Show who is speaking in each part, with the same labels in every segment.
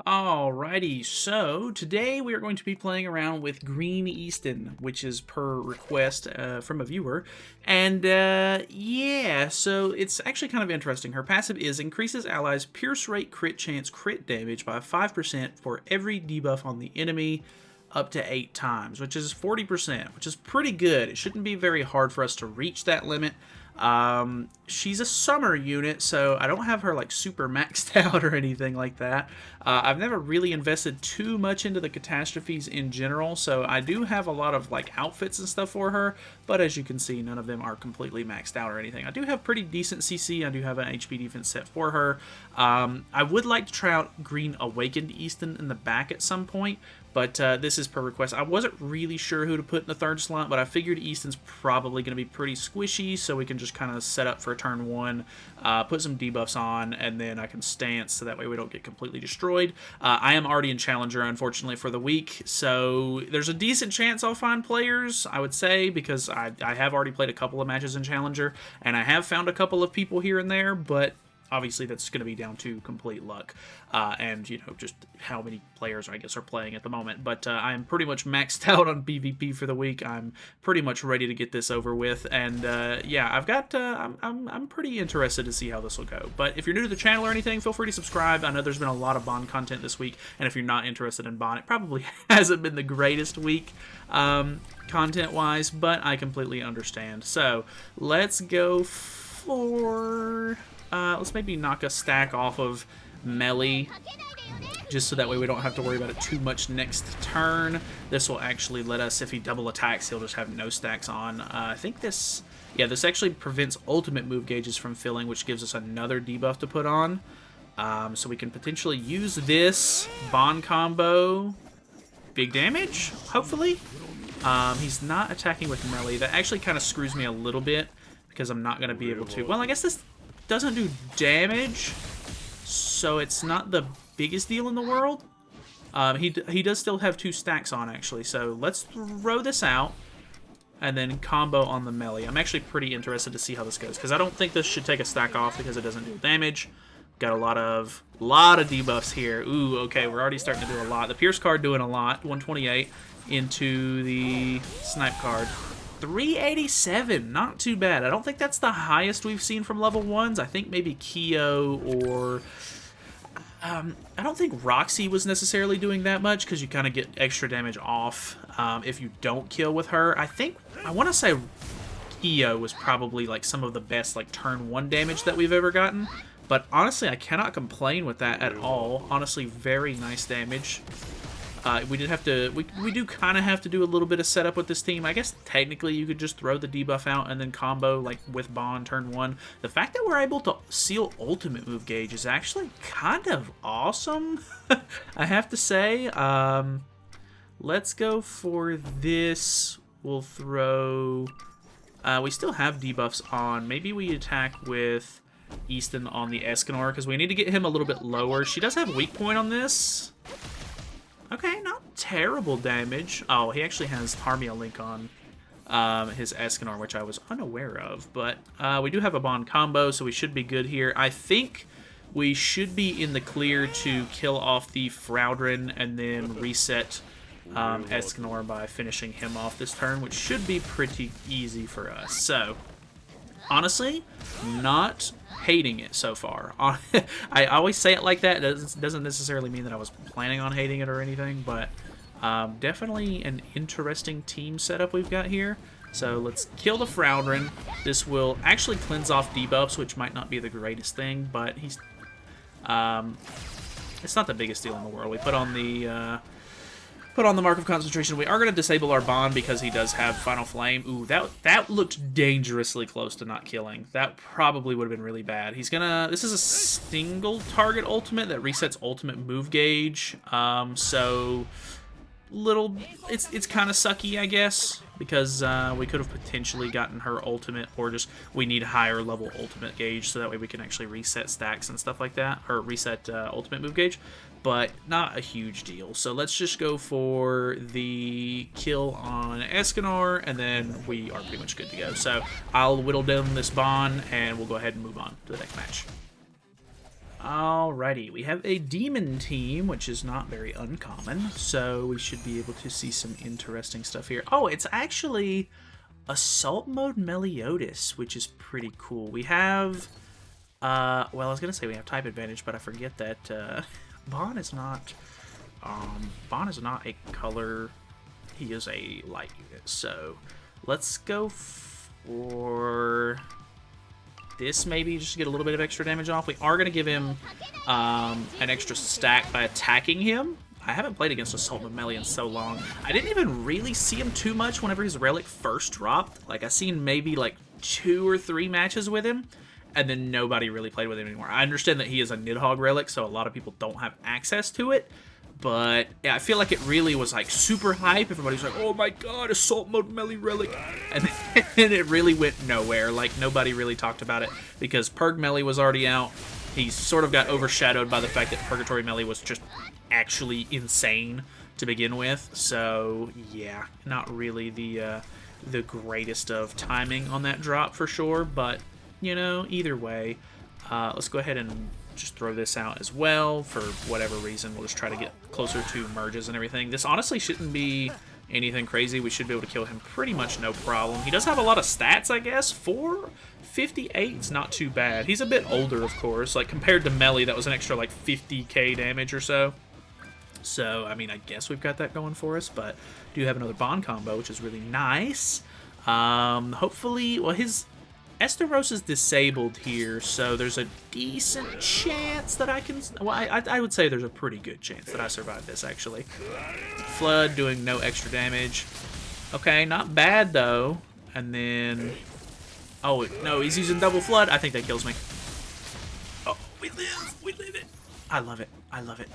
Speaker 1: Alrighty, so today we are going to be playing around with Green Eastin, which is per request from a viewer. And yeah, so it's actually kind of interesting. Her passive is increases allies' pierce rate, crit chance, crit damage by 5% for every debuff on the enemy up to 8 times, which is 40%, which is pretty good. It shouldn't be very hard for us to reach that limit. She's a summer unit, so I don't have her like super maxed out or anything like that. I've never really invested too much into the catastrophes in general, so I do have a lot of like outfits and stuff for her, but as you can see, none of them are completely maxed out or anything. I do have pretty decent CC. I do have an HP defense set for her. I would like to try out Green Awakened Eastin in the back at some point, but this is per request. I wasn't really sure who to put in the third slot, but I figured Easton's probably going to be pretty squishy, so we can just kind of set up for turn one, put some debuffs on, and then I can stance so that way we don't get completely destroyed. I am already in Challenger, unfortunately, for the week, so there's a decent chance I'll find players, I would say, because I have already played a couple of matches in Challenger, and I have found a couple of people here and there, but obviously that's going to be down to complete luck and, you know, just how many players, I guess, are playing at the moment. But I'm pretty much maxed out on PvP for the week. I'm pretty much ready to get this over with. And, yeah, I've got... I'm pretty interested to see how this will go. But if you're new to the channel or anything, feel free to subscribe. I know there's been a lot of Bond content this week. And if you're not interested in Bond, it probably hasn't been the greatest week content-wise. But I completely understand. So, let's go for... let's maybe knock a stack off of Melee, just so that way we don't have to worry about it too much next turn. This will actually let us, if he double attacks, he'll just have no stacks on. I think this, yeah, this actually prevents ultimate move gauges from filling, which gives us another debuff to put on. So we can potentially use this Bond combo. Big damage, hopefully. He's not attacking with Melee. That actually kind of screws me a little bit, because I'm not going to be able to... Well, I guess this doesn't do damage, so it's not the biggest deal in the world. He does still have 2 stacks on, actually, so let's throw this out and then combo on the Melee. I'm actually pretty interested to see how this goes, because I don't think this should take a stack off because it doesn't do damage. Got a lot of debuffs here. Ooh, okay, we're already starting to do a lot. The Pierce card doing a lot, 128 into the Snipe card. 387, not too bad. I don't think that's the highest we've seen from level 1s. I think maybe Kyo or... I don't think Roxy was necessarily doing that much, because you kind of get extra damage off if you don't kill with her. I want to say Kyo was probably like some of the best like turn 1 damage that we've ever gotten. But honestly, I cannot complain with that at all. Honestly, very nice damage. We did have to, we do kind of have to do a little bit of setup with this team. I guess technically you could just throw the debuff out and then combo like with Bond turn 1. The fact that we're able to seal ultimate move gauge is actually kind of awesome, I have to say. Let's go for this. We'll throw, we still have debuffs on. Maybe we attack with Easton on the Escanor, because we need to get him a little bit lower. She does have weak point on this. Okay, not terrible damage. Oh, he actually has Harmia Link on his Escanor, which I was unaware of. But we do have a Bond combo, so we should be good here. I think we should be in the clear to kill off the Fraudrin and then reset Escanor by finishing him off this turn, which should be pretty easy for us. So, honestly, not hating it so far. I always say it like that. It doesn't necessarily mean that I was planning on hating it or anything, but definitely an interesting team setup we've got here. So let's kill the Fraudrin. This will actually cleanse off debuffs, which might not be the greatest thing, but he's it's not the biggest deal in the world. We put on the Mark of Concentration. We are going to disable our Bond because he does have Final Flame. Ooh, that looked dangerously close to not killing. That probably would have been really bad. He's gonna... This is a single target ultimate that resets ultimate move gauge. So... It's kind of sucky, I guess, because we could have potentially gotten her ultimate, or just we need higher level ultimate gauge so that way we can actually reset stacks and stuff like that, or reset ultimate move gauge, but not a huge deal. So let's just go for the kill on Escanor, and then we are pretty much good to go. So I'll whittle down this Bond, and we'll go ahead and move on to the next match. Alrighty, we have a demon team, which is not very uncommon, so we should be able to see some interesting stuff here. Oh, it's actually Assault Mode Meliodas, which is pretty cool. We have, well, I was gonna say we have type advantage, but I forget that Bon is not a color. He is a light unit, so let's go for this maybe, just to get a little bit of extra damage off. We are going to give him an extra stack by attacking him. I haven't played against Assault Melee in so long. I didn't even really see him too much whenever his relic first dropped. Like, I seen maybe like 2 or 3 matches with him, and then nobody really played with him anymore. I understand that he is a Nidhogg relic, so a lot of people don't have access to it. But yeah, I feel like it really was like super hype. Everybody's like, oh my god, Assault Mode Melee Relic. And then it really went nowhere. Like, nobody really talked about it because Purg Melee was already out. He sort of got overshadowed by the fact that Purgatory Melee was just actually insane to begin with. So yeah, not really the greatest of timing on that drop for sure. But, you know, either way, let's go ahead and just throw this out as well. For whatever reason, we'll just try to get closer to merges and everything. This honestly shouldn't be anything crazy. We should be able to kill him pretty much no problem. He does have a lot of stats, I guess. 458's not too bad. He's a bit older, of course. Like, compared to Melee, that was an extra, like, 50k damage or so. So, I mean, I guess we've got that going for us, but do have another bond combo, which is really nice. Hopefully, well, his Esteros is disabled here, so there's a decent chance that I can... Well, I would say there's a pretty good chance that I survive this, actually. Flood doing no extra damage. Okay, not bad, though. And then... Oh, no, he's using double Flood. I think that kills me. Oh, we live! We live it! I love it. I love it.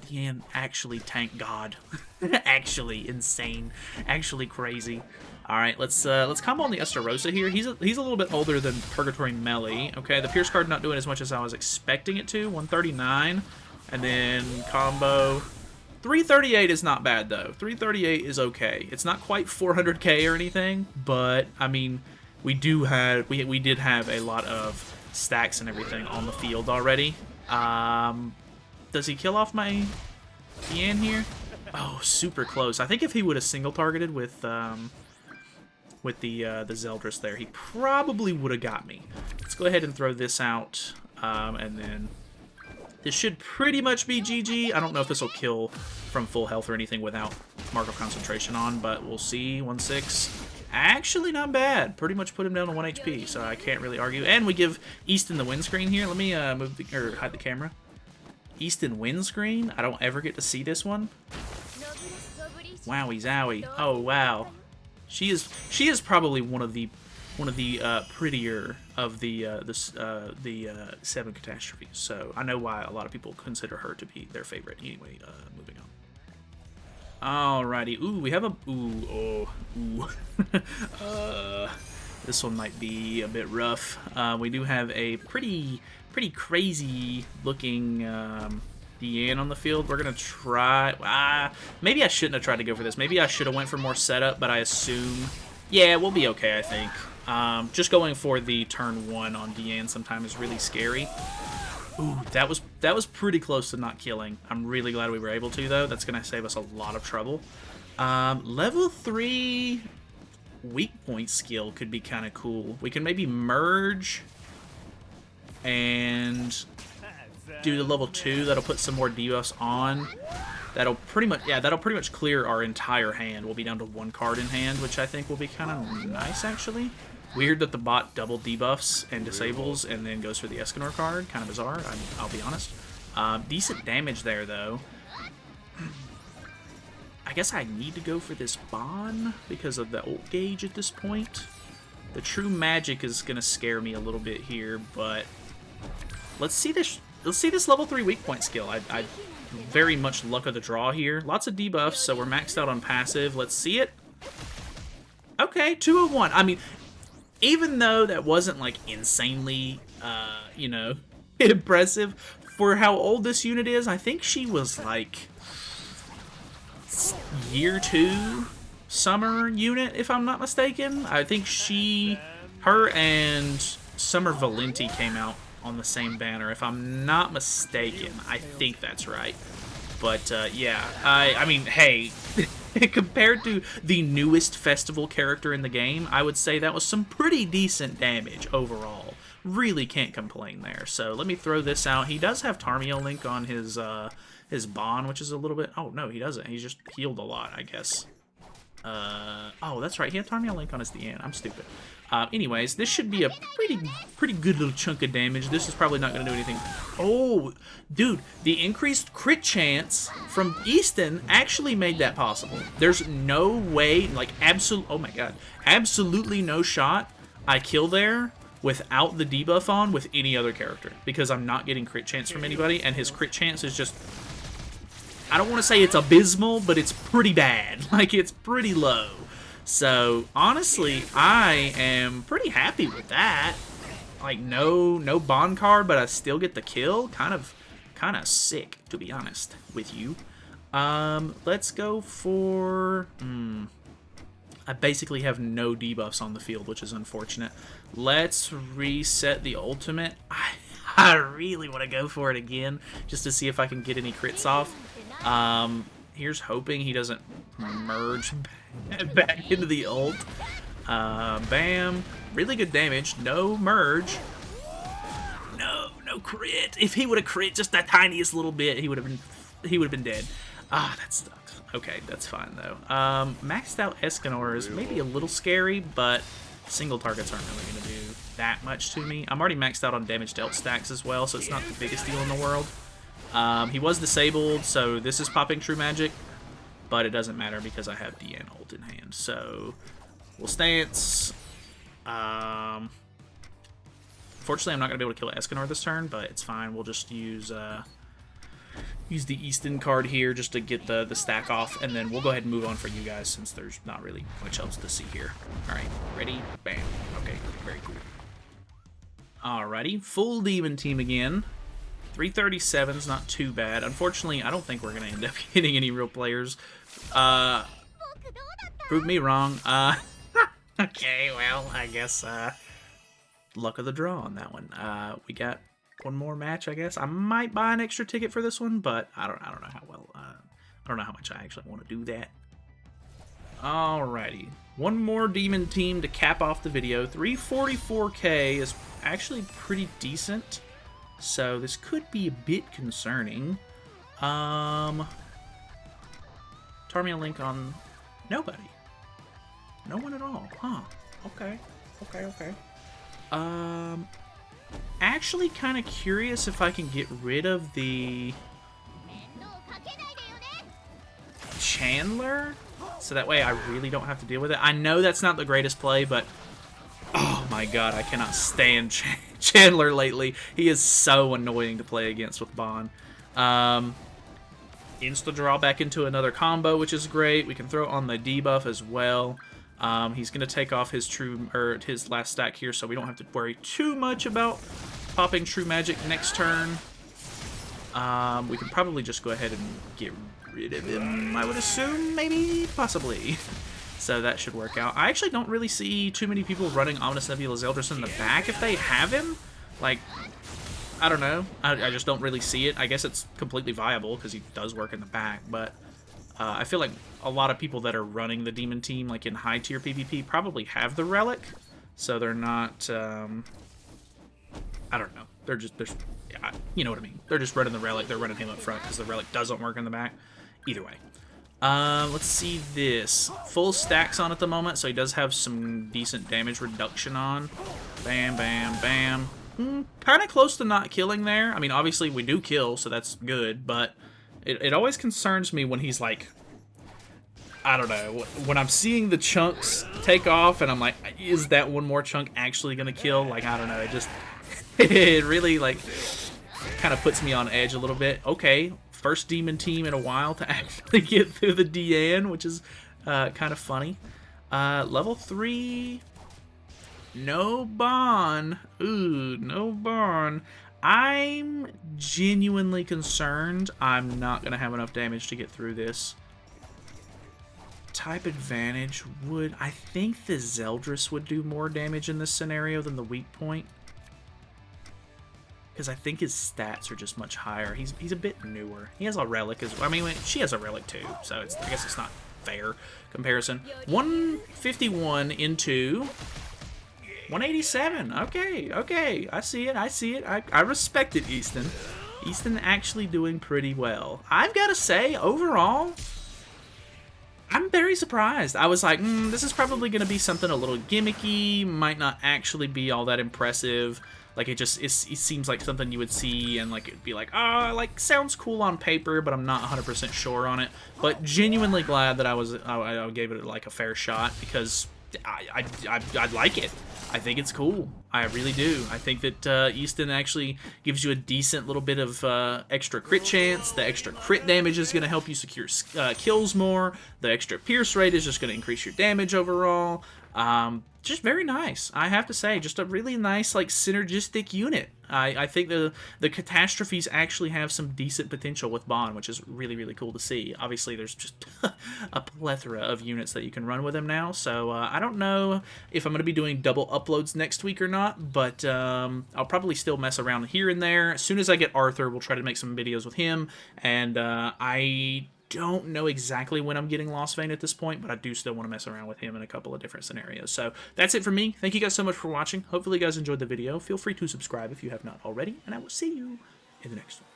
Speaker 1: Deanne actually tank God. Actually insane. Actually crazy. Alright, let's combo on the Esterosa here. He's a little bit older than Purgatory Melee. Okay, the Pierce card not doing as much as I was expecting it to. 139. And then combo. 338 is not bad, though. 338 is okay. It's not quite 400k or anything, but, I mean, we did have a lot of stacks and everything on the field already. Does he kill off my Deanne here? Oh, super close. I think if he would have single targeted with the Zeldris there, he probably would have got me. Let's go ahead and throw this out, and then this should pretty much be GG. I don't know if this will kill from full health or anything without Mark of Concentration on, but we'll see. 1-6. Actually, not bad. Pretty much put him down to 1 HP, so I can't really argue. And we give Eastin the windscreen here. Let me hide the camera. Eastin windscreen. I don't ever get to see this one. Wowie zowie. Oh wow. She is probably one of the prettier of the 7 catastrophes. So I know why a lot of people consider her to be their favorite. Anyway, moving on. Alrighty. Ooh, we have a this one might be a bit rough. We do have a pretty crazy looking Deanne on the field. We're gonna try. Maybe I shouldn't have tried to go for this. Maybe I should have went for more setup, but I assume, yeah, we'll be okay. I think just going for the turn 1 on Deanne sometimes is really scary. Ooh, that was pretty close to not killing. I'm really glad we were able to, though. That's gonna save us a lot of trouble. Level 3 weak point skill could be kind of cool. We can maybe merge and do the level 2. That'll put some more debuffs on. That'll pretty much clear our entire hand. We'll be down to 1 card in hand, which I think will be kind of nice, actually. Weird that the bot double debuffs and disables and then goes for the Escanor card. Kind of bizarre, I'll be honest. Decent damage there, though. I guess I need to go for this Bond because of the ult gauge at this point. The true magic is going to scare me a little bit here, but let's see this level 3 weak point skill. I very much luck of the draw here. Lots of debuffs, so we're maxed out on passive. Let's see it. Okay, 2 of 1. I mean, even though that wasn't like insanely, you know, impressive for how old this unit is, I think she was like year 2 summer unit, if I'm not mistaken. I think her and Summer Valenti came out on the same banner, if I'm not mistaken. I think that's right. But, yeah, I mean, hey, compared to the newest festival character in the game, I would say that was some pretty decent damage overall. Really can't complain there. So let me throw this out. He does have Tarmio Link on his Bond, which is a little bit... Oh, no, he doesn't. He's just healed a lot, I guess. Oh, that's right. He had Tarmio Link on his DN. I'm stupid. Anyways, this should be a pretty good little chunk of damage. This is probably not going to do anything. Oh, dude, the increased crit chance from Eastin actually made that possible. There's no way, like, oh my god, absolutely no shot I kill there without the debuff on with any other character, because I'm not getting crit chance from anybody, and his crit chance is just... I don't want to say it's abysmal, but it's pretty bad. Like, it's pretty low. So, honestly, I am pretty happy with that. Like, no Bond card, but I still get the kill. Kind of sick, to be honest with you. Let's go for... I basically have no debuffs on the field, which is unfortunate. Let's reset the ultimate. I really want to go for it again, just to see if I can get any crits off. Here's hoping he doesn't merge back into the ult. Bam. Really good damage. No merge. No crit. If he would have crit just that tiniest little bit, he would have been dead. Ah, that sucks. Okay, that's fine though. Maxed out Escanor is maybe a little scary, but single targets aren't really going to do that much to me. I'm already maxed out on damage dealt stacks as well, so it's not the biggest deal in the world. He was disabled, so this is popping True Magic, but it doesn't matter because I have DN ult in hand. So we'll stance. Fortunately, I'm not going to be able to kill Escanor this turn, but it's fine. We'll just use the Eastin card here just to get the stack off, and then we'll go ahead and move on for you guys since there's not really much else to see here. All right, ready? Bam. Okay, very cool. Alrighty, full demon team again. 337's not too bad. Unfortunately, I don't think we're going to end up hitting any real players. Prove me wrong. Okay, well, I guess luck of the draw on that one. We got one more match, I guess. I might buy an extra ticket for this one, but I don't know how well. I don't know how much I actually want to do that. Alrighty, one more demon team to cap off the video. 344k is actually pretty decent. So this could be a bit concerning. Tarmia Link on nobody. No one at all. Huh. Okay. Actually kind of curious if I can get rid of the Chandler, so that way I really don't have to deal with it. I know that's not the greatest play, but oh my god, I cannot stand Chandler lately. He is so annoying to play against with Bond. Insta draw back into another combo, which is great. We can throw on the debuff as well. He's going to take off his his last stack here, so we don't have to worry too much about popping True Magic next turn. We can probably just go ahead and get rid of him, I would assume, maybe, possibly. So that should work out. I actually don't really see too many people running Ominous Nebula Zeldris in the back if they have him. Like, I don't know. I just don't really see it. I guess it's completely viable because he does work in the back, but I feel like a lot of people that are running the Demon team, like in high tier PvP, probably have the Relic, so they're not, I don't know. They're yeah, you know what I mean. They're just running the Relic. They're running him up front because the Relic doesn't work in the back. Either way. Let's see this. Full stacks on at the moment, so he does have some decent damage reduction on. Bam, bam, bam. Kind of close to not killing there. I mean, obviously we do kill, so that's good, but it always concerns me when he's like, I don't know, when I'm seeing the chunks take off and I'm like, is that one more chunk actually gonna kill? Like, I don't know, it just, it really, like, kind of puts me on edge a little bit. Okay, first demon team in a while to actually get through the DN, which is kind of funny. Level 3, no Bond. Ooh, no Bond. I'm genuinely concerned I'm not going to have enough damage to get through this. Type advantage would... I think the Zeldris would do more damage in this scenario than the weak point. because I think his stats are just much higher. He's a bit newer. He has a relic as well. I mean, she has a relic too, so I guess it's not fair comparison. 151 into 187. Okay. I see it. I respect it, Eastin. Eastin actually doing pretty well. I've got to say, overall, I'm very surprised. I was like, this is probably going to be something a little gimmicky, might not actually be all that impressive. Like, it seems like something you would see and, like, it'd be like, like, sounds cool on paper, but I'm not 100% sure on it. But genuinely glad that I gave it, like, a fair shot, because I like it. I think it's cool. I really do. I think that Eastin actually gives you a decent little bit of extra crit chance. The extra crit damage is going to help you secure kills more. The extra pierce rate is just going to increase your damage overall. Just very nice, I have to say. Just a really nice, like, synergistic unit. I think the catastrophes actually have some decent potential with Bond, which is really, really cool to see. Obviously, there's just a plethora of units that you can run with him now, so I don't know if I'm going to be doing double uploads next week or not, but I'll probably still mess around here and there. As soon as I get Arthur, we'll try to make some videos with him, and I don't know exactly when I'm getting Lost Vein at this point, but I do still want to mess around with him in a couple of different scenarios. So that's it for me. Thank you guys so much for watching. Hopefully you guys enjoyed the video. Feel free to subscribe if you have not already, and I will see you in the next one.